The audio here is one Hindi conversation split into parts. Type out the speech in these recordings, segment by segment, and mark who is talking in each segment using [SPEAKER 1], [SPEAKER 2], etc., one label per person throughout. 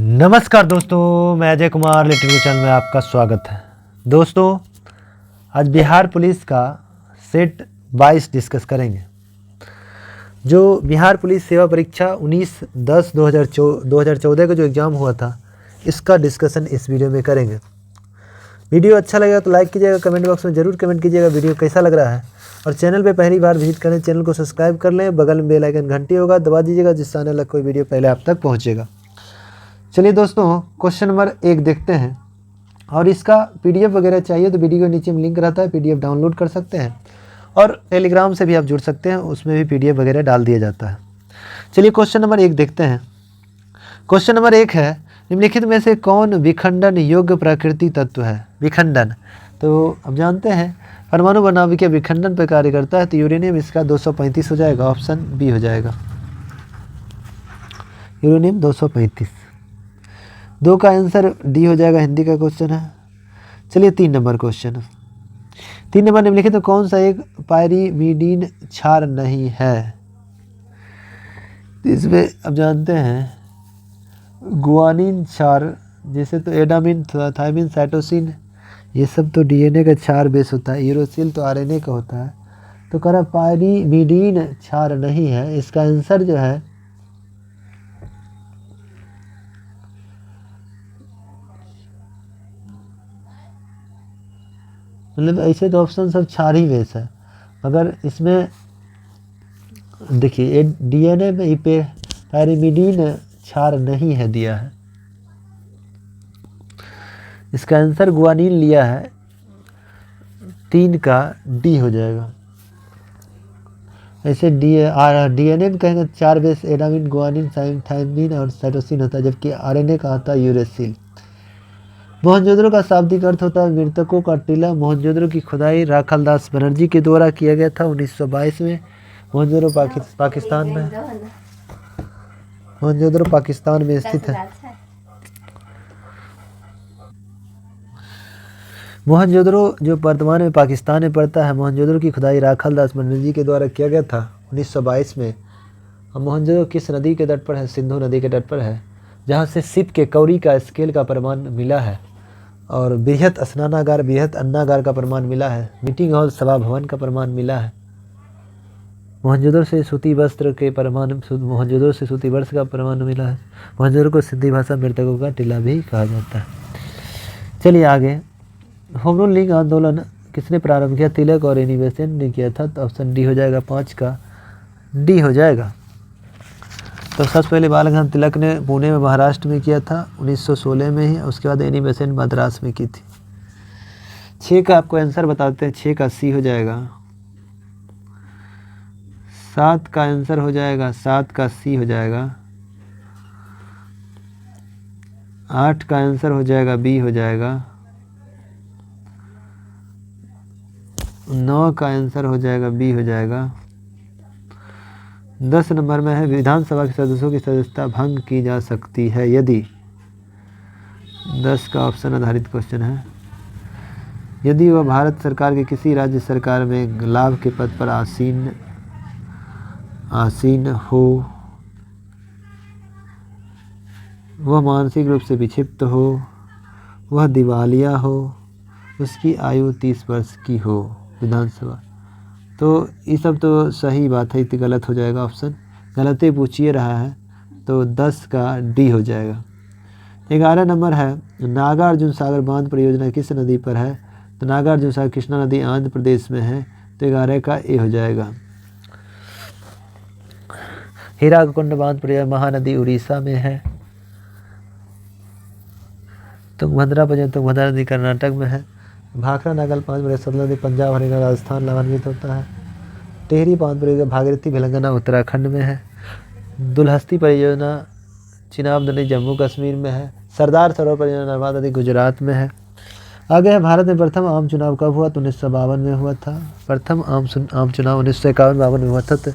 [SPEAKER 1] नमस्कार दोस्तों, मैं अजय कुमार लिटिल चैनल में आपका स्वागत है। दोस्तों, आज बिहार पुलिस का सेट 22 डिस्कस करेंगे। जो बिहार पुलिस सेवा परीक्षा 19/10/2014 का जो एग्ज़ाम हुआ था, इसका डिस्कशन इस वीडियो में करेंगे। वीडियो अच्छा लगेगा तो लाइक कीजिएगा, कमेंट बॉक्स में ज़रूर कमेंट कीजिएगा वीडियो कैसा लग रहा है। और चैनल पे पहली बार विजिट करें, चैनल को सब्सक्राइब कर लें, बगल में बेल आइकन घंटी होगा दबा दीजिएगा, जिससे आने वाला कोई वीडियो पहले आप तक पहुँचेगा। चलिए दोस्तों, क्वेश्चन नंबर 1 देखते हैं। और इसका पीडीएफ वगैरह चाहिए तो वीडियो के नीचे में लिंक रहता है, पीडीएफ डाउनलोड कर सकते हैं। और टेलीग्राम से भी आप जुड़ सकते हैं, उसमें भी पीडीएफ वगैरह डाल दिया जाता है। चलिए क्वेश्चन नंबर 1 देखते हैं। क्वेश्चन नंबर 1 है, निम्नलिखित में से कौन विखंडन योग्य प्रकृति तत्व है? विखंडन तो अब जानते हैं परमाणु बनाम के विखंडन पर कार्य करता है, तो यूरेनियम इसका 235 हो जाएगा, ऑप्शन बी हो जाएगा, यूरेनियम 235। 2 का आंसर डी हो जाएगा, हिंदी का क्वेश्चन है। चलिए 3 नंबर क्वेश्चन। 3 नंबर निम्नलिखित तो कौन सा एक पायरीमिडीन क्षार नहीं है? इसमें अब जानते हैं गुआनिन क्षार, जैसे तो एडामिन, थायमिन, साइटोसिन, ये सब तो डीएनए का क्षार बेस होता है। यूरोसिल तो आरएनए का होता है। तो कह रहा पायरीमिडीन क्षार नहीं है, इसका आंसर जो है मतलब ऐसे तो ऑप्शन सब क्षार ही बेस है, मगर इसमें देखिए डीएनए में पायरीमिडीन क्षार नहीं है दिया है। इसका आंसर गुआनिन लिया है, 3 का डी हो जाएगा। ऐसे डीएनए में कहेंगे 4 बेस एडामिन, गुआनिन, थायमिन और साइटोसिन होता है, जबकि आरएनए का होता है यूरेसिल। मोहनजोदड़ो का शाब्दिक अर्थ होता है मृतकों का टीला। मोहनजोदड़ो की खुदाई राखालदास बनर्जी के द्वारा किया गया था 1922 में। मोहनजोदड़ो पाकिस्तान में, मोहनजोदड़ो पाकिस्तान में स्थित है। मोहनजोदड़ो जो वर्तमान में पाकिस्तान में पड़ता है, मोहनजोदड़ो की खुदाई राखालदास बनर्जी के द्वारा किया गया था 1922 में। और मोहनजोदड़ो किस नदी के तट पर है? सिंधु नदी के तट पर है, जहाँ से सिप के कौड़ी का स्केल का प्रमाण मिला है। और बृहत स्नानागार, बृहत अन्नागार का प्रमाण मिला है। मीटिंग हॉल, सभा भवन का प्रमाण मिला है। मोहनजोदड़ो से सूती वस्त्र के प्रमाण, मोहनजोदड़ो से सूती वस्त्र का प्रमाण मिला है। मोहनजोदड़ो को सिंधी भाषा मृतकों का टीला भी कहा जाता है। चलिए आगे। होम रूल लीग आंदोलन किसने प्रारंभ किया? तिलक और एनी बेसेंट ने किया था, तो ऑप्शन डी हो जाएगा, 5 का डी हो जाएगा। तो सबसे पहले बाल गंगाधर तिलक ने पुणे में, महाराष्ट्र में किया था 1916 में ही। उसके बाद एनी बेसेंट मद्रास में की थी। 6 का आपको आंसर बताते हैं, 6 का सी हो जाएगा। 7 का आंसर हो जाएगा, 7 का सी हो जाएगा। 8 का आंसर हो जाएगा, बी हो जाएगा। 9 का आंसर हो जाएगा, बी हो जाएगा। 10 नंबर में है, विधानसभा के सदस्यों की सदस्यता भंग की जा सकती है यदि। 10 का ऑप्शन आधारित क्वेश्चन है। यदि वह भारत सरकार के किसी राज्य सरकार में लाभ के पद पर आसीन हो, वह मानसिक रूप से विक्षिप्त हो, वह दिवालिया हो, उसकी आयु 30 वर्ष की हो। विधानसभा तो ये सब तो सही बात है, इतनी गलत हो जाएगा ऑप्शन, गलत ही पूछिए रहा है, तो 10 का डी हो जाएगा। 11 नंबर है, नागार्जुन सागर बांध परियोजना किस नदी पर है? तो नागार्जुन सागर कृष्णा नदी आंध्र प्रदेश में है, तो 11 का ए हो जाएगा। हीराकुंड बांध परियोजना महानदी उड़ीसा में है। तुंगभद्रा तुंगभद्रा नदी कर्नाटक में है। भाखड़ा नागल बांध सतलज नदी पंजाब, हरियाणा, राजस्थान लाभान्वित होता है। टेहरी बांध परियोजना भागीरथी तेलंगाना उत्तराखंड में है। दुलहस्ती परियोजना चिनाब नदी जम्मू कश्मीर में है। सरदार सरोवर परियोजना नर्मदा नदी गुजरात में है। आगे है, भारत में प्रथम आम चुनाव कब हुआ? तो 1952 में हुआ था। प्रथम आम चुनाव 1951-52 में हुआ था। तो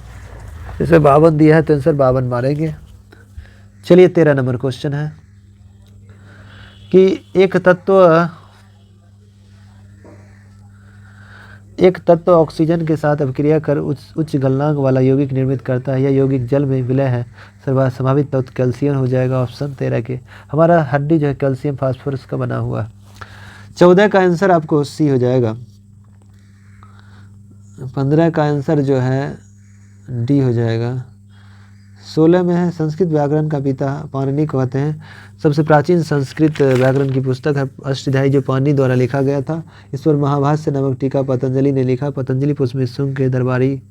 [SPEAKER 1] इसमें 52 दिया है, तो आंसर 52 मारेंगे। चलिए 13 नंबर क्वेश्चन है कि एक तत्व एक तत्व ऑक्सीजन के साथ अभिक्रिया कर उच्च गलनांक वाला यौगिक निर्मित करता है। यह यौगिक जल में विलय है। संभावित तत्व कैल्शियम हो जाएगा ऑप्शन 13 के। हमारा हड्डी जो है कैल्शियम फास्फोरस का बना हुआ है। 14 का आंसर आपको सी हो जाएगा। 15 का आंसर जो है डी हो जाएगा। 16 में है संस्कृत व्याकरण का पिता पाणिनि कहते हैं। सबसे प्राचीन संस्कृत व्याकरण की पुस्तक है अष्टाध्यायी जो पाणिनि द्वारा लिखा गया था। इस पर महाभाष्य नामक टीका पतंजलि ने लिखा। पतंजलि पुष्प शुंग के दरबारी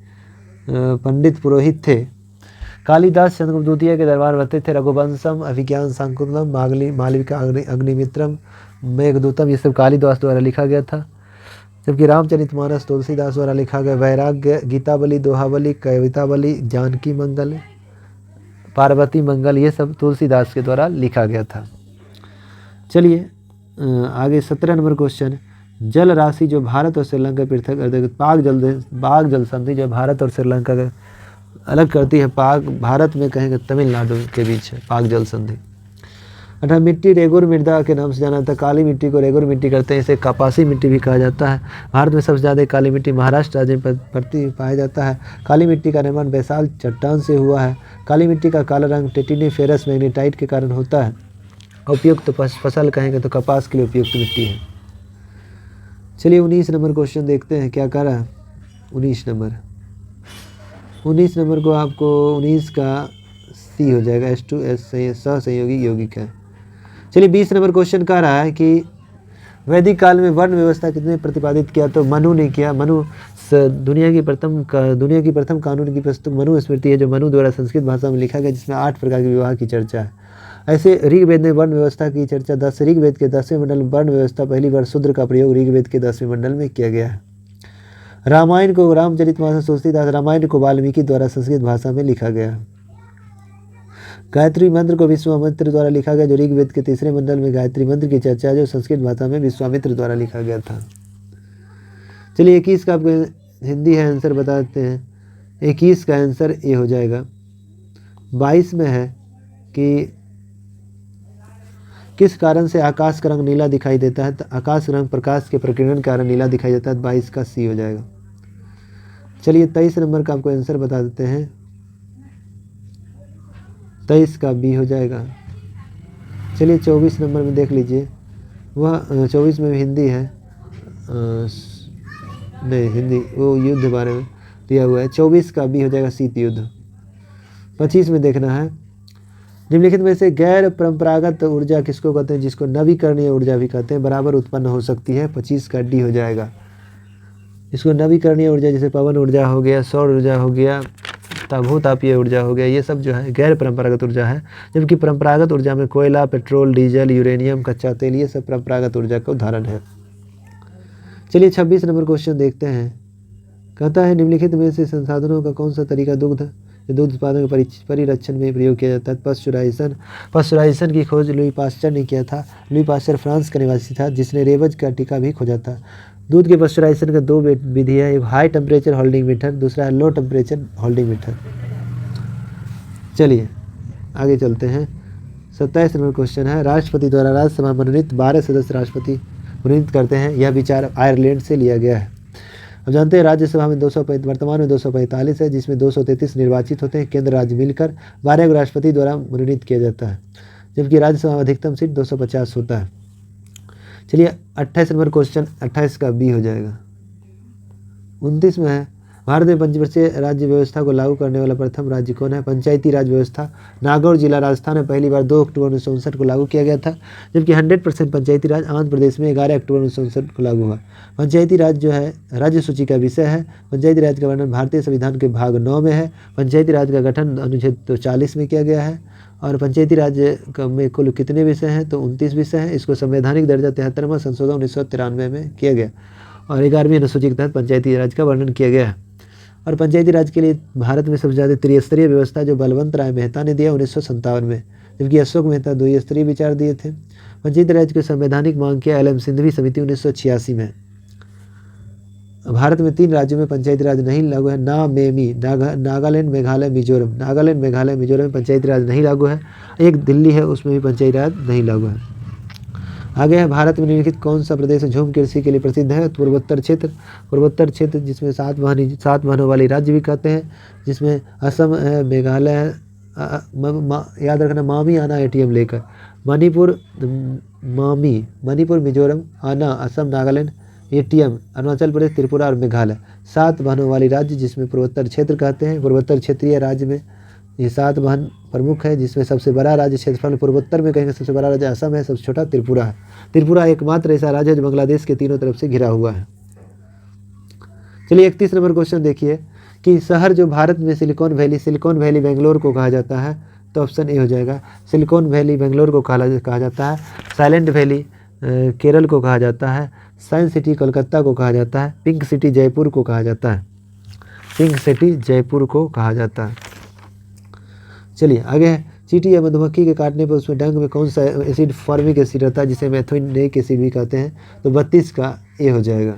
[SPEAKER 1] पंडित पुरोहित थे। कालिदास चंद्रगुप्त द्वितीय के दरबार रहते थे। रघुवंशम, अभिज्ञान शाकुंतलम, मालविका, अग्निमित्रम, मेघदूतम ये सब कालिदास द्वारा लिखा गया था। जबकि रामचरितमानस तुलसीदास द्वारा लिखा गया। वैराग्य, गीतावली, दोहावली, कवितावली, जानकी मंगल, पार्वती मंगल ये सब तुलसीदास के द्वारा लिखा गया था। चलिए आगे 17 नंबर क्वेश्चन। जल राशि जो भारत और श्रीलंका पृथक पाक जल संधि जो भारत और श्रीलंका का अलग करती है। पाक भारत में कहेंगे तमिलनाडु के बीच है पाक जल संधि। 18 मिट्टी रेगुर मृदा के नाम से जाना जाता है। काली मिट्टी को रेगुर मिट्टी करते हैं। इसे कपासी मिट्टी भी कहा जाता है। भारत में सबसे ज़्यादा काली मिट्टी महाराष्ट्र राज्य में पाया जाता है। काली मिट्टी का निर्माण बेसाल्ट चट्टान से हुआ है। काली मिट्टी का काला रंग टेटिनीफेरस मैग्नीटाइट के कारण होता है। उपयुक्त फसल कहेंगे तो कपास के लिए उपयुक्त मिट्टी है। चलिए 19 नंबर क्वेश्चन देखते हैं क्या कह रहा है। 19 नंबर को आपको 19 का सी हो जाएगा। H2S सहसंयोगी यौगिक है। चलिए 20 नंबर क्वेश्चन कह रहा है कि वैदिक काल में वर्ण व्यवस्था किसने प्रतिपादित किया। तो मनु ने किया। मनु दुनिया की प्रथम कानून की पुस्तक मनु स्मृति है जो मनु द्वारा संस्कृत भाषा में लिखा गया, जिसमें 8 प्रकार के विवाह की चर्चा है। ऐसे ऋग्वेद में वर्ण व्यवस्था की चर्चा 10 ऋग्वेद के 10वें मंडल वर्ण व्यवस्था पहली बार शूद्र का प्रयोग ऋग्वेद के 10वें मंडल में किया गया है। रामायण को रामचरितमानस तुलसीदास, रामायण को वाल्मीकि द्वारा संस्कृत भाषा में लिखा गया। गायत्री मंत्र को विश्वामित्र द्वारा लिखा गया जो ऋग्वेद के 3रे मंडल में गायत्री मंत्र की चर्चा है जो संस्कृत भाषा में विश्वामित्र द्वारा लिखा गया था। चलिए 21 का आपको हिंदी है आंसर बता देते हैं। 21 का आंसर ए हो जाएगा। 22 में है कि किस कारण से आकाश का रंग नीला दिखाई देता है। तो आकाश रंग प्रकाश के प्रकीर्णन के कारण नीला दिखाई देता है। 22 का सी हो जाएगा। चलिए 23 नंबर का आपको आंसर बता देते हैं। 23 का बी हो जाएगा। चलिए 24 नंबर में देख लीजिए। वह 24 में हिंदी है नहीं हिंदी वो युद्ध बारे में दिया हुआ है। 24 का बी हो जाएगा शीत युद्ध। 25 में देखना है। निम्नलिखित में से गैर परंपरागत ऊर्जा किसको कहते हैं, जिसको नवीकरणीय ऊर्जा भी कहते हैं, बराबर उत्पन्न हो सकती है। 25 का डी हो जाएगा। इसको नवीकरणीय ऊर्जा जैसे पवन ऊर्जा हो गया, सौर ऊर्जा हो गया, भूतापीय ऊर्जा हो गया, ये सब जो है गैर परंपरागत ऊर्जा है। जबकि परंपरागत ऊर्जा में कोयला, पेट्रोल, डीजल, यूरेनियम, कच्चा तेल ये सब परंपरागत ऊर्जा का उदाहरण है। चलिए 26 नंबर क्वेश्चन देखते हैं। कहता है निम्नलिखित में से संसाधनों का कौन सा तरीका दूध उत्पादन के परिरक्षण में प्रयोग किया जाता है। पाश्चराइजेशन की खोज लुई पास्चर ने किया था। लुई पास्चर फ्रांस का निवासी था जिसने रेवज का टीका भी खोजा था। दूध के पाश्चराइजेशन का 2 विधि है। एक हाई टेम्परेचर होल्डिंग मेथड, दूसरा है लो टेम्परेचर होल्डिंग मेथड। चलिए आगे चलते हैं। 27 नंबर क्वेश्चन है। राष्ट्रपति द्वारा राज्यसभा मनोनीत 12 सदस्य राष्ट्रपति मनोनीत करते हैं। यह विचार आयरलैंड से लिया गया है। अब जानते हैं राज्यसभा में वर्तमान में 245 है, जिसमें 233 निर्वाचित होते हैं। केंद्र राज्य मिलकर 12 को राष्ट्रपति द्वारा मनोनीत किया जाता है, जबकि राज्यसभा में अधिकतम सीट 250 होता है। चलिए 28 नंबर क्वेश्चन 28 का बी हो जाएगा। 29 में है भारत में पंचवर्षीय राज्य व्यवस्था को लागू करने वाला प्रथम राज्य कौन है। पंचायती राज व्यवस्था नागौर जिला राजस्थान में पहली बार 2 अक्टूबर 1959 को लागू किया गया था, जबकि 100% पंचायती राज आंध्र प्रदेश में 11 अक्टूबर 1959 को लागू हुआ। पंचायती राज जो है राज्य सूची का विषय है। पंचायती राज का वर्णन भारतीय संविधान के भाग 9 में है। पंचायती राज का गठन अनुच्छेद 40 में किया गया है। और पंचायती राज में कुल कितने विषय हैं, तो 29 विषय हैं। इसको संवैधानिक दर्जा 73वां संशोधन 1993 में किया गया और 11वीं अनुसूची के तहत पंचायती राज का वर्णन किया गया है। और पंचायती राज के लिए भारत में सबसे ज़्यादा त्रिस्तरीय व्यवस्था जो बलवंत राय मेहता ने दिया 1957 में, जबकि अशोक मेहता 2 स्तरीय विचार दिए थे। पंचायती राज की संवैधानिक मांग किया LM सिंघवी समिति 1986 में। भारत में 3 राज्यों में पंचायती राज नहीं लागू है। नागालैंड, मेघालय, मिजोरम। नागालैंड, मेघालय, मिजोरम में पंचायती राज नहीं लागू है। एक दिल्ली है, उसमें भी पंचायती राज नहीं लागू है। आगे है, भारत में निम्नलिखित कौन सा प्रदेश झूम कृषि के लिए प्रसिद्ध है? पूर्वोत्तर क्षेत्र। पूर्वोत्तर क्षेत्र जिसमें 7 बहनों वाली राज्य भी कहते हैं, जिसमें असम है, मेघालय है, याद रखना मामी आना ATM लेकर, मणिपुर मणिपुर, मिजोरम, आना असम, नागालैंड, ATM अरुणाचल प्रदेश, त्रिपुरा और मेघालय। 7 बहनों वाली राज्य जिसमें पूर्वोत्तर क्षेत्र कहते हैं। पूर्वोत्तर क्षेत्रीय राज्य में ये 7 बहन प्रमुख है, जिसमें सबसे बड़ा राज्य क्षेत्रफल पूर्वोत्तर में कहेंगे सबसे बड़ा राज्य असम है, सबसे छोटा त्रिपुरा है। त्रिपुरा एकमात्र ऐसा राज्य है जो बांग्लादेश के तीनों तरफ से घिरा हुआ है। चलिए 31 नंबर क्वेश्चन देखिए कि शहर जो भारत में सिलिकॉन वैली बेंगलोर को कहा जाता है, तो ऑप्शन ए हो जाएगा। सिलिकॉन वैली बेंगलोर को कहा जाता है। साइलेंट वैली केरल को कहा जाता है। साइंस सिटी कोलकाता को कहा जाता है। पिंक सिटी जयपुर को कहा जाता है। पिंक सिटी जयपुर को कहा जाता है। चलिए आगे है, चींटी या मधुमक्खी के काटने पर उसमें डंक में कौन सा एसिड फॉर्मिक एसिड रहता है, जिसे मेथोनिक एसिड भी कहते हैं? तो 32 का ए हो जाएगा।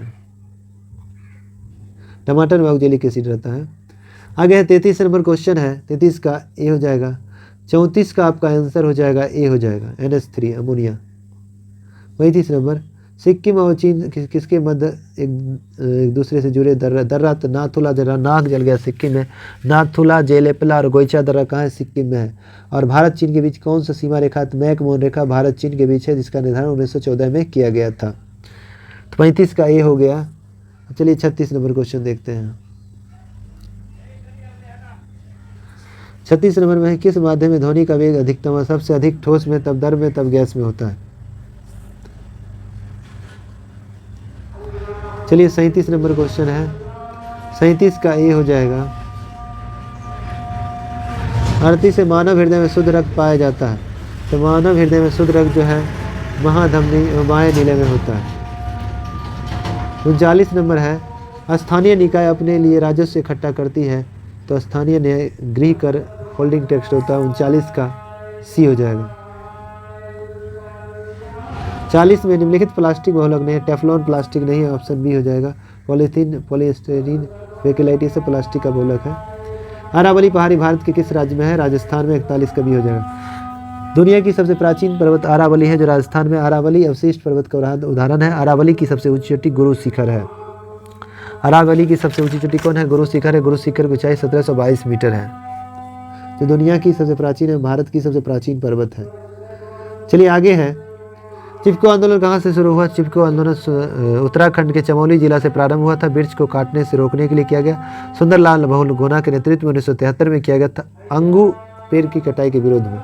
[SPEAKER 1] टमाटर में ऑक्जेलिक एसिड रहता है। आगे है 33 नंबर क्वेश्चन है, 33 का ए हो जाएगा। 34 का आपका आंसर हो जाएगा ए हो जाएगा, NH3 अमोनिया। 35 नंबर, सिक्किम और चीन किसके मध्य एक दूसरे से जुड़े दर्रा नाथुला दर्रा, नाक जल गया सिक्किम में। नाथुला, जेलेपला और गोइचा दर्रा कहाँ है? सिक्किम में है। और भारत चीन के बीच कौन सा सीमा रेखा, मैकमोहन रेखा भारत चीन के बीच है, जिसका निर्धारण 1914 में किया गया था। तो 35 का ए हो गया। चलिए 36 नंबर क्वेश्चन देखते हैं। 36 नंबर में है, किस माध्यम में ध्वनि का वेग अधिकतम है? सबसे अधिक ठोस में, तब द्रव में, तब गैस में होता है। चलिए 37 नंबर क्वेश्चन है, 37 का ए हो जाएगा। आरती से मानव हृदय में शुद्ध रक्त पाया जाता है, तो मानव हृदय में शुद्ध रक्त जो है महाधमनी बाएं नीले में होता है। 39 नंबर है, स्थानीय निकाय अपने लिए राजस्व इकट्ठा करती है, तो स्थानीय न्याय गृह कर होल्डिंग टैक्स होता है। 39 का सी हो जाएगा। 40 में निम्नलिखित प्लास्टिक बहुलक नहीं है, टेफ्लॉन प्लास्टिक नहीं है, ऑप्शन बी हो जाएगा। पॉलीथीन, पॉलीस्टाइरीन, बेकेलाइट सब प्लास्टिक का बहुलक है। अरावली पहाड़ी भारत के किस राज्य में है? राजस्थान में। 41 का बी हो जाएगा। दुनिया की सबसे प्राचीन पर्वत अरावली है, जो राजस्थान में। अरावली अवशिष्ट पर्वत का उदाहरण है। अरावली की सबसे ऊंची चोटी गुरु शिखर है। अरावली की सबसे ऊंची चोटी कौन है? गुरु शिखर है। गुरु शिखर की ऊंचाई 1722 मीटर है, जो दुनिया की सबसे प्राचीन है, भारत की सबसे प्राचीन पर्वत है। चलिए आगे है, चिपको आंदोलन कहाँ से शुरू हुआ? चिपको आंदोलन उत्तराखंड के चमोली जिला से प्रारंभ हुआ था। वृक्ष को काटने से रोकने के लिए किया गया। सुंदरलाल बहुगुणा के नेतृत्व में 1973 में किया गया था, अंगू पेड़ की कटाई के विरोध में।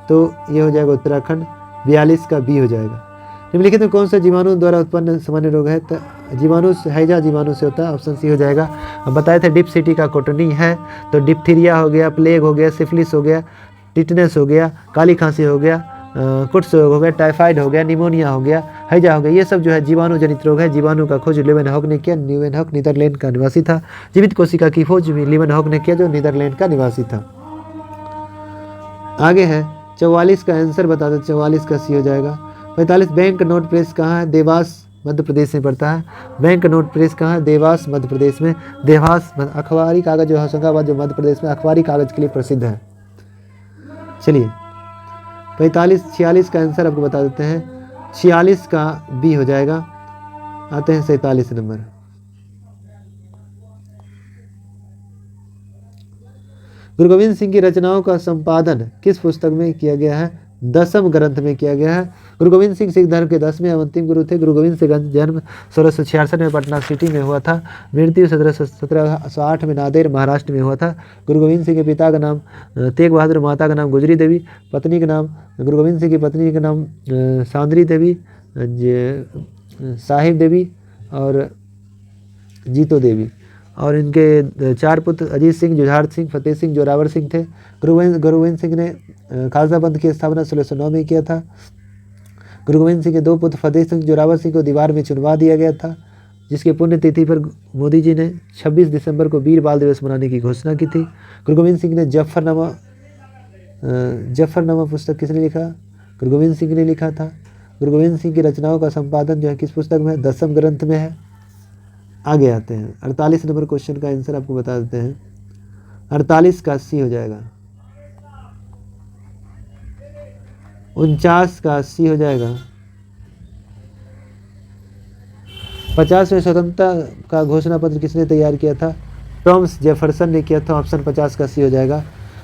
[SPEAKER 1] तो ये हो जाएगा उत्तराखंड। 42 का बी हो जाएगा। निम्नलिखित में कौन सा जीवाणु द्वारा उत्पन्न सामान्य रोग है? तो जीवाणु हैजा जीवाणु से होता है, ऑप्शन सी हो जाएगा। अब बताए थे डिप सिटी का कोटनी है, तो डिप्थीरिया हो गया, प्लेग हो गया, सिफिलिस हो गया, टिटनेस हो गया, काली खांसी हो गया, कुष्ठ रोग हो गया, टाइफाइड हो गया, निमोनिया हो गया, हैजा हो गया। ये सब जो है जीवाणु जनित रोग है। जीवाणु का खोज लीवेनहॉक ने किया। लीवेनहॉक नीदरलैंड का निवासी था। जीवित कोशिका की खोज भी लीवेनहॉक ने किया, जो नीदरलैंड का निवासी था। आगे है 44 का आंसर बता दो। 44 का सी हो जाएगा। 45 बैंक नोट प्रेस कहाँ है? देवास मध्य प्रदेश में पड़ता है। बैंक नोट प्रेस कहाँ है? देवास मध्य प्रदेश में। देवास अखबारी कागज जो होशंगाबाद जो मध्य प्रदेश में अखबारी कागज के लिए प्रसिद्ध है। चलिए 46 का आंसर आपको बता देते हैं। 46 का बी हो जाएगा। आते हैं 47 नंबर। गुरु गोविंद सिंह की रचनाओं का संपादन किस पुस्तक में किया गया है? 10वें ग्रंथ में किया गया है। गुरु गोविंद सिंह सिख धर्म के 10वें अंतिम गुरु थे। गुरु गोविंद सिंह का जन्म 1666 में पटना सिटी में हुआ था। मृत्यु 1708 में नांदेड़ महाराष्ट्र में हुआ था। गुरु गोविंद सिंह के पिता का नाम तेग बहादुर, माता का नाम गुजरी देवी, पत्नी का नाम गुरु गोविंद सिंह की पत्नी का नाम सांदरी देवी, साहिब देवी और जीतो देवी। और इनके 4 पुत्र अजीत सिंह, जुझार सिंह, फतेह सिंह, जोरावर सिंह थे। गुरु गोविंद सिंह ने खालसा पंथ की स्थापना 1609 में किया था। गुरु गोविंद सिंह के 2 पुत्र फतेह सिंह, जोरावर सिंह को दीवार में चुनवा दिया गया था, जिसके पुण्यतिथि पर मोदी जी ने 26 दिसंबर को वीर बाल दिवस मनाने की घोषणा की थी। गुरु गोविंद सिंह ने जफरनामा पुस्तक किसने लिखा? गुरु गोविंद सिंह ने लिखा था। गुरु गोविंद सिंह की रचनाओं का संपादन जो है किस पुस्तक में है? 10वें ग्रंथ में है। आगे आते हैं 48 नंबर क्वेश्चन का आंसर आपको बता देते हैं। 48 का सी हो जाएगा। 49 का सी हो जाएगा। 50वें स्वतंत्रता का घोषणा पत्र किसने तैयार किया था? टॉमस जेफरसन ने किया था। ऑप्शन 50 का सी हो जाएगा।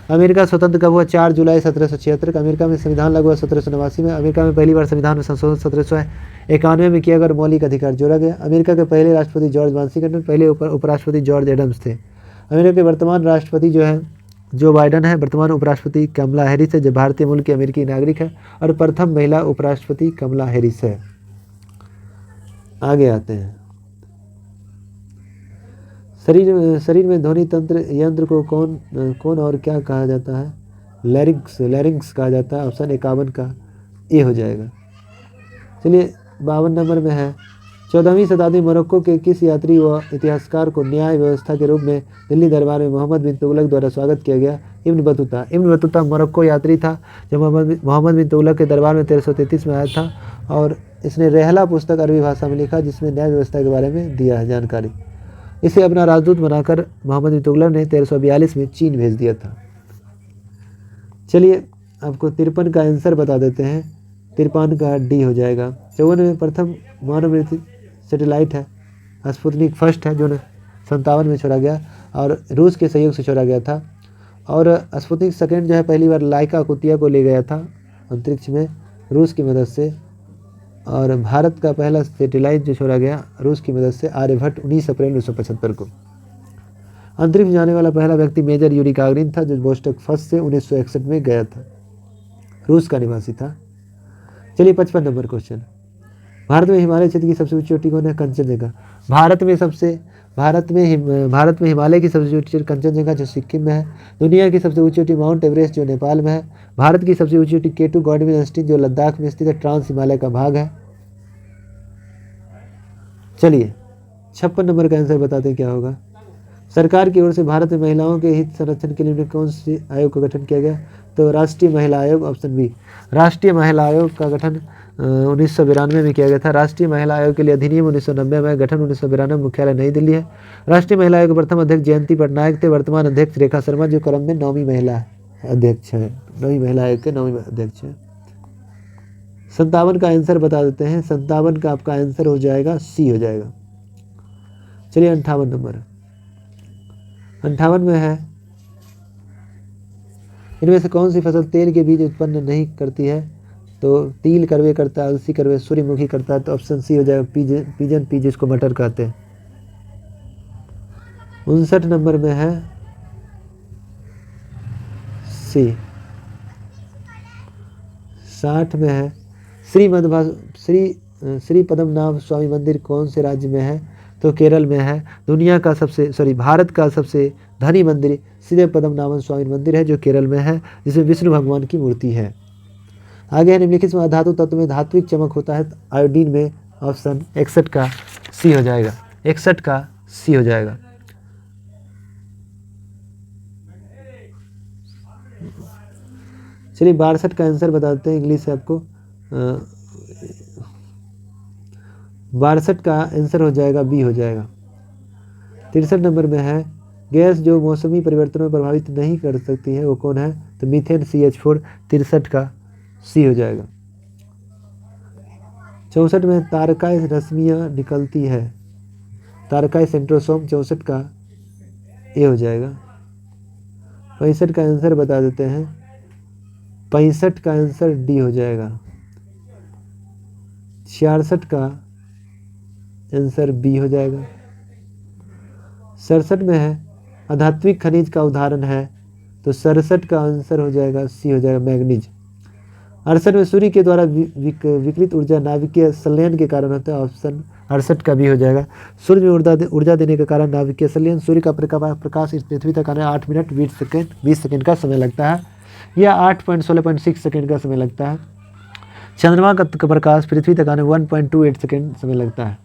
[SPEAKER 1] अमेरिका स्वतंत्र कब हुआ? 4 जुलाई 1776 का। अमेरिका में संविधान लागू हुआ 1789 में। अमेरिका में पहली बार संविधान में संशोधन 1791 में किया गया और मौलिक अधिकार जोड़ा गया। अमेरिका के पहले राष्ट्रपति जॉर्ज वाशिंगटन, पहले उपराष्ट्रपति जॉर्ज एडम्स थे। अमेरिका के वर्तमान राष्ट्रपति जो है जो बाइडन है। वर्तमान उपराष्ट्रपति कमला हैरिस है जो भारतीय मूल की अमेरिकी नागरिक है और प्रथम महिला उपराष्ट्रपति कमला हैरिस है। आगे आते हैं। शरीर में ध्वनि तंत्र यंत्र को कौन और क्या कहा जाता है? लैरिंक्स कहा जाता है। ऑप्शन 51 का ए हो जाएगा। चलिए 52 नंबर में है। 14वीं शताब्दी मोरक्को के किस यात्री व इतिहासकार को न्याय व्यवस्था के रूप में दिल्ली दरबार में मोहम्मद बिन तुगलक द्वारा स्वागत किया गया? Ibn Battuta. Ibn Battuta Morocco यात्री था जो मोहम्मद बिन तुगलक के दरबार में 1333 में आया था और इसने रेहला पुस्तक अरबी भाषा में लिखा जिसमें न्याय व्यवस्था के बारे में दिया है जानकारी। इसे अपना राजदूत बनाकर मोहम्मद बिन तुगलक ने 1342 में चीन भेज दिया था। चलिए आपको 53 का आंसर बता देते हैं। 53 का डी हो जाएगा। 54 में प्रथम मानव निर्मित सैटेलाइट है स्पुतनिक फर्स्ट है जो 57 में छोड़ा गया और रूस के सहयोग से छोड़ा गया था। और स्पुतनिक सेकेंड जो है पहली बार लाइका कुतिया को ले गया था अंतरिक्ष में रूस की मदद से। और भारत का पहला सैटेलाइट जो छोड़ा गया रूस की मदद से आर्यभट्ट 19 अप्रैल 1975 को। अंतरिक्ष जाने वाला पहला व्यक्ति मेजर यूरी गागरिन था जो वोस्टॉक फर्स्ट से 1961 में गया था। रूस का निवासी था। चलिए 55 नंबर क्वेश्चन। भारत में हिमालय क्षेत्र की सबसे ऊंची चोटी कौन है? कंचनजंगा। भारत में हिमालय की सबसे ऊंची चोटी कंचनजंगा जो सिक्किम में है। दुनिया की सबसे ऊंची चोटी माउंट एवरेस्ट जो नेपाल में है। भारत की सबसे ऊंची चोटी केटू गॉडविन इंस्टीट्यूट जो लद्दाख में स्थित है, ट्रांस हिमालय का भाग है। चलिए 56 नंबर का आंसर बताते हैं क्या होगा। सरकार की ओर से भारत में महिलाओं के हित संरक्षण के लिए कौन से आयोग का गठन किया गया? तो राष्ट्रीय महिला आयोग। Option B. राष्ट्रीय महिला आयोग का गठन 1992 में किया गया था। राष्ट्रीय महिला आयोग के लिए अधिनियम 1990 में, गठन 1992 में, मुख्यालय नई दिल्ली है। राष्ट्रीय महिला आयोग के प्रथम अध्यक्ष जयंती पटनायक थे। वर्तमान अध्यक्ष रेखा शर्मा जो क्रम में 9वीं महिला अध्यक्ष है। 9वीं महिला आयोग के 9वीं अध्यक्ष है। 57 का आंसर बता देते हैं। 57 का आपका आंसर हो जाएगा सी हो जाएगा। चलिए 58 नंबर। 58 में है इनमें से कौन सी फसल तेल के बीज उत्पन्न नहीं करती है? तो तिल करवे करता है, अलसी करवे, सूर्यमुखी करता है। तो ऑप्शन सी हो जाएगा पिजन पी जिसको मटर कहते हैं। 59 नंबर में है सी। 60 में है श्री पद्मनाभ स्वामी मंदिर कौन से राज्य में है? तो केरल में है। भारत का सबसे धनी मंदिर श्री पद्मनाभन स्वामी मंदिर है जो केरल में है जिसमें विष्णु भगवान की मूर्ति है। आगे है निम्नलिखित में धातु तत्व में धात्विक चमक होता है आयोडीन में। ऑप्शन 61 का सी हो जाएगा। 61 का सी हो जाएगा। चलिए 62 का आंसर बताते हैं इंग्लिश से आपको। 62 का आंसर हो जाएगा बी हो जाएगा। 63 नंबर में है गैस जो मौसमी परिवर्तनों में प्रभावित नहीं कर सकती है वो कौन है? तो मीथेन CH4। 63 का सी हो जाएगा। 64 में तारकाय रश्मियाँ निकलती है। तारकाय सेंट्रोसोम। 64 का ए हो जाएगा। 65 का आंसर बता देते हैं। 65 का आंसर डी हो जाएगा। 66 का आंसर बी हो जाएगा। 67 में है अधात्विक खनिज का उदाहरण है। तो 67 का आंसर हो जाएगा सी हो जाएगा मैग्नीज। 68 में सूर्य के द्वारा विकृत ऊर्जा नाभिकीय संलयन के कारण होता है। ऑप्शन 68 का भी हो जाएगा। सूर्य में ऊर्जा देने के कारण नाभिकीय संलयन। सूर्य का प्रकाश इस पृथ्वी तक आने 8 मिनट 20 सेकेंड का समय लगता है या 8.16.6 सेकेंड का समय लगता है। चंद्रमा का प्रकाश पृथ्वी तक आने 1.28 सेकेंड समय लगता है।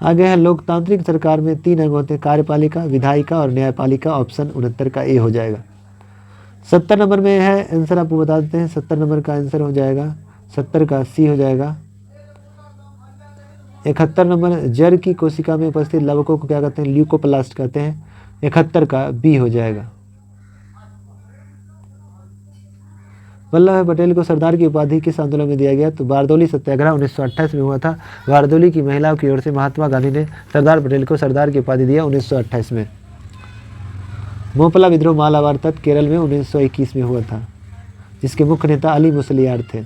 [SPEAKER 1] आगे है लोकतांत्रिक सरकार में 3 अंग होते हैं कार्यपालिका, विधायिका और न्यायपालिका। ऑप्शन 69 का ए हो जाएगा। 70 नंबर में है आंसर आपको बता देते हैं। 70 नंबर का आंसर हो जाएगा 70 का सी हो जाएगा। 71 नंबर जर की कोशिका में उपस्थित लवकों को क्या कहते हैं? ल्यूकोप्लास्ट कहते हैं। 71 का बी हो जाएगा। वल्लभ भाई पटेल को सरदार की उपाधि किस आंदोलन में दिया गया? तो बारदौली सत्याग्रह 1928 में हुआ था। बारदौली की महिलाओं की ओर से महात्मा गांधी ने सरदार पटेल को सरदार की उपाधि दिया 1928 में। मोपला विद्रोह मालाबार तक केरल में 1921 में हुआ था, जिसके मुख्य नेता अली मुसलियार थे।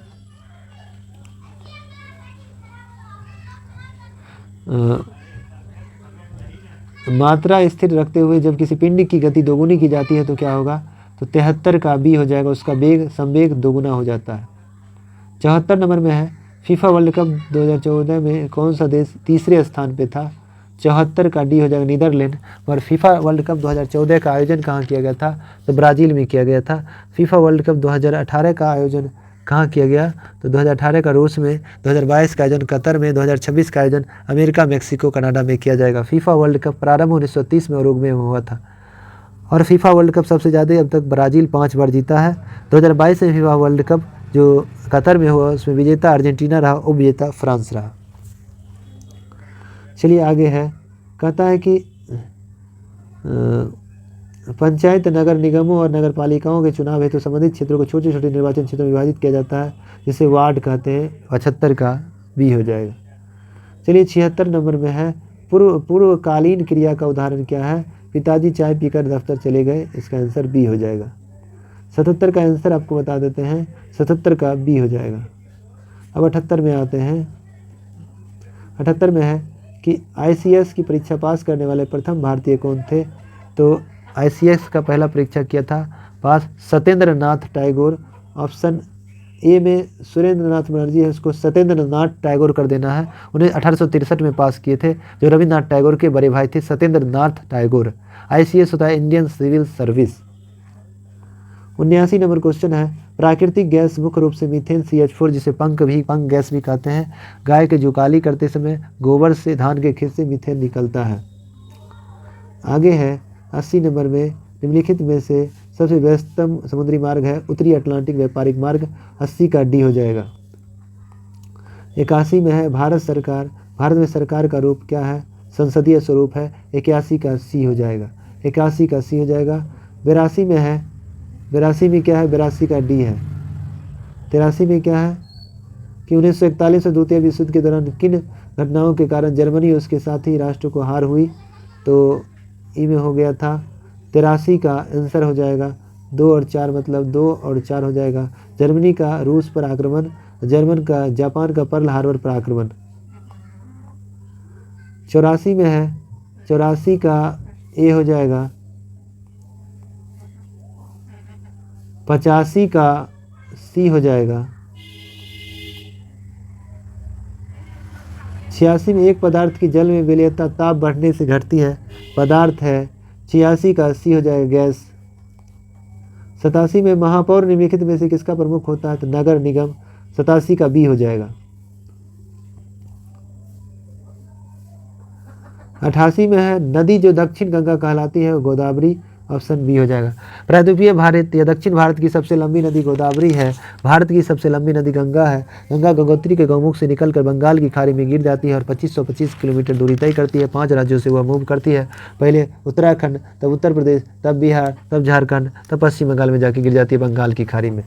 [SPEAKER 1] मात्रा स्थिर रखते हुए जब किसी पिंड की गति दोगुनी की जाती है तो क्या होगा? तो 73 का बी हो जाएगा, उसका वेग संवेग दोगुना हो जाता है। 74 नंबर में है, फीफा वर्ल्ड कप 2014 में कौन सा देश तीसरे स्थान पे था? 74 का डी हो जाएगा नीदरलैंड। और फीफा वर्ल्ड कप 2014 का आयोजन कहाँ किया गया था? तो ब्राज़ील में किया गया था। फीफा वर्ल्ड कप 2018 का आयोजन कहाँ किया गया? तो 2018 का रूस में, 2022 का आयोजन कतर में, 2026 का आयोजन अमेरिका, मेक्सिको, कनाडा में किया जाएगा। फीफा वर्ल्ड कप प्रारंभ 1930 में उरुग्वे में हुआ था। और फीफा वर्ल्ड कप सबसे ज़्यादा अब तक ब्राज़ील 5 बार जीता है। 2022 में फीफा वर्ल्ड कप जो कतर में हुआ उसमें विजेता अर्जेंटीना रहा, उपविजेता फ्रांस रहा। चलिए आगे है, कहता है कि पंचायत नगर निगमों और नगर पालिकाओं के चुनाव हेतु संबंधित क्षेत्रों को छोटे छोटे निर्वाचन क्षेत्रों में विभाजित किया जाता है, जिसे वार्ड कहते हैं। 75 का बी हो जाएगा। चलिए 76 नंबर में है, पूर्वकालीन क्रिया का उदाहरण क्या है? पिताजी चाय पीकर दफ्तर चले गए, इसका आंसर बी हो जाएगा। 77 का आंसर आपको बता देते हैं, 77 का बी हो जाएगा। अब 78 में आते हैं। 78 में है कि ICS की परीक्षा पास करने वाले प्रथम भारतीय कौन थे? तो ICS का पहला परीक्षा किया था पास सत्येंद्र नाथ टैगोर। ऑप्शन ए में सुरेंद्र नाथ बनर्जी है, उसको सत्येंद्र नाथ टैगोर कर देना है। उन्हें 1863 में पास किए थे, जो रविन्द्रनाथ टैगोर के बड़े भाई थे, सत्येंद्र नाथ टैगोर। ICS होता है Indian civil service. 79 number question है, प्राकृतिक गैस मुख्य रूप से मीथेन CH4, जिसे पंख गैस भी कहते हैं। गाय के जुकाली करते समय गोबर से, धान के खेत से मीथेन निकलता है। आगे है 80 नंबर में, निम्नलिखित में से सबसे व्यस्तम समुद्री मार्ग है उत्तरी अटलांटिक व्यापारिक मार्ग। 80 का डी हो जाएगा। 81 में है, भारत में सरकार का रूप क्या है? संसदीय स्वरूप है। 81 का सी हो जाएगा। 81 का सी हो जाएगा। 82 में है, 82 में क्या है? 82 का डी है। 83 में क्या है कि 1941 में द्वितीय विश्व युद्ध के दौरान किन घटनाओं के कारण जर्मनी और उसके साथी राष्ट्रों को हार हुई? तो ई में हो गया था। 83 का आंसर हो जाएगा 2 और 4, मतलब 2 और 4 हो जाएगा। जर्मनी का रूस पर आक्रमण, जापान का पर्ल हार्बर पर आक्रमण। 84 में है, 84 का ए हो जाएगा। 85 का सी हो जाएगा। 86 में एक पदार्थ की जल में विलेयता ताप बढ़ने से घटती है, पदार्थ है। 86 का सी हो जाएगा गैस। 87 में महापौर निम्नलिखित में से किसका प्रमुख होता है? तो नगर निगम। 87 का बी हो जाएगा। 88 में है, नदी जो दक्षिण गंगा कहलाती है वो गोदावरी। ऑप्शन बी हो जाएगा। प्रायद्वीपीय भारत या दक्षिण भारत की सबसे लंबी नदी गोदावरी है। भारत की सबसे लंबी नदी गंगा है। गंगा गंगोत्री के गौमुख से निकलकर बंगाल की खाड़ी में गिर जाती है और 2525 किलोमीटर दूरी तय करती है। 5 राज्यों से वह मूव करती है, पहले उत्तराखंड, तब उत्तर प्रदेश, तब बिहार, तब झारखंड, तब पश्चिम बंगाल में जाके गिर जाती है बंगाल की खाड़ी में।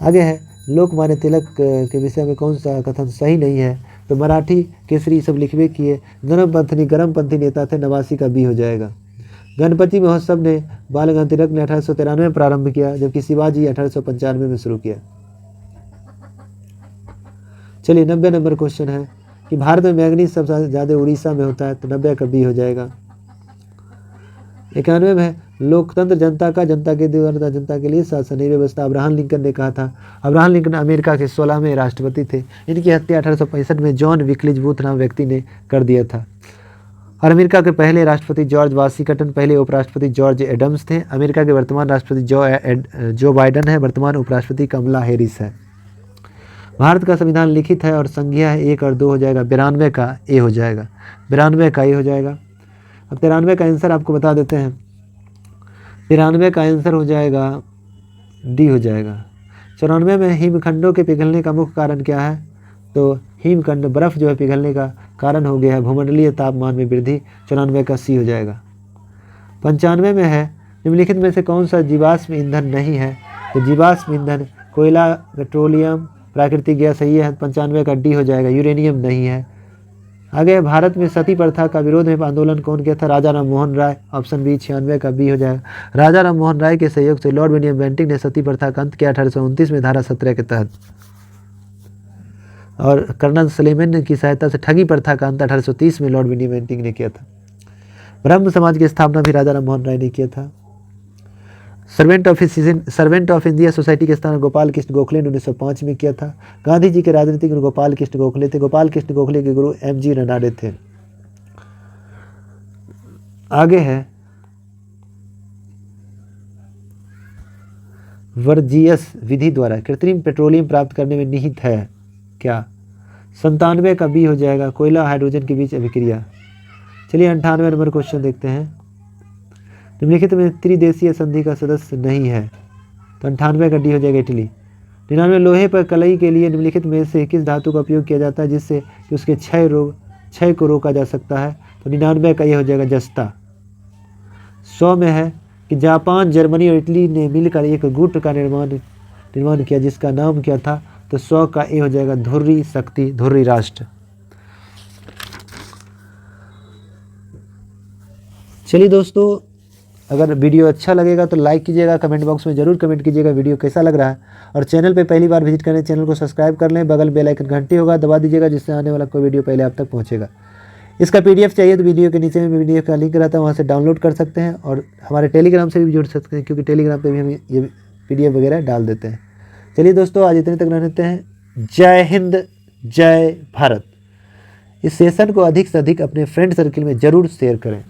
[SPEAKER 1] आगे है, लोकमान्य तिलक के विषय में कौन सा कथन सही नहीं है? तो मराठी केसरी सब लिखवे किए, गरमपंथी नेता थे। 89 का बी हो जाएगा। गणपति महोत्सव ने बाल तिलक ने 1893 में प्रारंभ किया, जबकि शिवाजी 1895 में शुरू किया। चलिए 90 नंबर क्वेश्चन है कि भारत में मैंगनीज सबसे ज़्यादा उड़ीसा में होता है। तो 90 का बी हो जाएगा। 91 में है, लोकतंत्र जनता के द्वारा जनता के लिए शासन व्यवस्था अब्राहम लिंकन ने कहा था। अब्राहम लिंकन अमेरिका के 16वें राष्ट्रपति थे। इनकी हत्या 1865 में जॉन विक्लिज बूथ नाम व्यक्ति ने कर दिया था। और अमेरिका के पहले राष्ट्रपति जॉर्ज वाशिंगटन, पहले उपराष्ट्रपति जॉर्ज एडम्स थे। अमेरिका के वर्तमान राष्ट्रपति जो बाइडन है, वर्तमान उपराष्ट्रपति कमला हैरिस है। भारत का संविधान लिखित है और संज्ञा है। 1 और 2 हो जाएगा। 92 का ए हो जाएगा। 92 का ए हो जाएगा। अब 93 का आंसर आपको बता देते हैं। 93 का आंसर हो जाएगा डी हो जाएगा। 94 में हिमखंडों के पिघलने का मुख्य कारण क्या है? तो हिमखंड बर्फ़ जो है पिघलने का कारण हो गया है भूमंडलीय तापमान में वृद्धि। 94 का सी हो जाएगा। 95 में है, निम्नलिखित में से कौन सा जीवाश्म ईंधन नहीं है? तो जीवाश्म ईंधन कोयला, पेट्रोलियम, प्राकृतिक गैस सही है, 95 का डी हो जाएगा, यूरेनियम नहीं है। आगे, भारत में सती प्रथा का विरोध में आंदोलन कौन किया था? राजा राम मोहन राय, ऑप्शन बी 96 का बी हो जाएगा। राजा राम मोहन राय के सहयोग से लॉर्ड विलियम बेंटिंक ने सती प्रथा का अंत किया 1829 में धारा 17 के तहत। और कर्नल सलेमन की सहायता से ठगी प्रथा का अंत 1830 में लॉर्ड विलियम बेंटिंक ने किया था। ब्रह्म समाज की स्थापना भी राजा राम मोहन राय ने किया था। सर्वेंट ऑफ इंडिया सोसाइटी के स्थापना गोपाल कृष्ण गोखले ने 1905 में किया था। गांधी जी के राजनीतिक गुरु गोपाल कृष्ण गोखले थे। गोपाल कृष्ण गोखले के गुरु MG रनाडे थे। आगे है वर्जियस विधि द्वारा कृत्रिम पेट्रोलियम प्राप्त करने में निहित है क्या? 97 का बी हो जाएगा, कोयला हाइड्रोजन के बीच अभिक्रिया। चलिए 98 नंबर क्वेश्चन देखते हैं। निम्नलिखित में त्रिदेशीय संधि का सदस्य नहीं है, तो 98 का डी हो जाएगा, इटली। 99 लोहे पर कलई के लिए निम्नलिखित में से किस धातु का उपयोग किया जाता है जिससे कि उसके क्षय को रोका जा सकता है? तो 99 का ये हो जाएगा, जस्ता। 100 में है कि जापान, जर्मनी और इटली ने मिलकर एक गुट का निर्माण किया जिसका नाम क्या था? तो 100 का ए हो जाएगा, धुर्री शक्ति, धुर्री राष्ट्र। चलिए दोस्तों, अगर वीडियो अच्छा लगेगा तो लाइक कीजिएगा, कमेंट बॉक्स में ज़रूर कमेंट कीजिएगा वीडियो कैसा लग रहा है। और चैनल पे पहली बार विजिट करें, चैनल को सब्सक्राइब कर लें, बगल बेल आइकन घंटी होगा दबा दीजिएगा जिससे आने वाला कोई वीडियो पहले आप तक पहुंचेगा। इसका PDF चाहिए तो वीडियो के नीचे में PDF का लिंक रहता है, वहाँ से डाउनलोड कर सकते हैं। और हमारे टेलीग्राम से भी जुड़ सकते हैं क्योंकि टेलीग्राम पर भी हम ये PDF वगैरह डाल देते हैं। चलिए दोस्तों, आज इतने तक रहते हैं। जय हिंद, जय भारत। इस सेशन को अधिक से अधिक अपने फ्रेंड सर्किल में ज़रूर शेयर करें।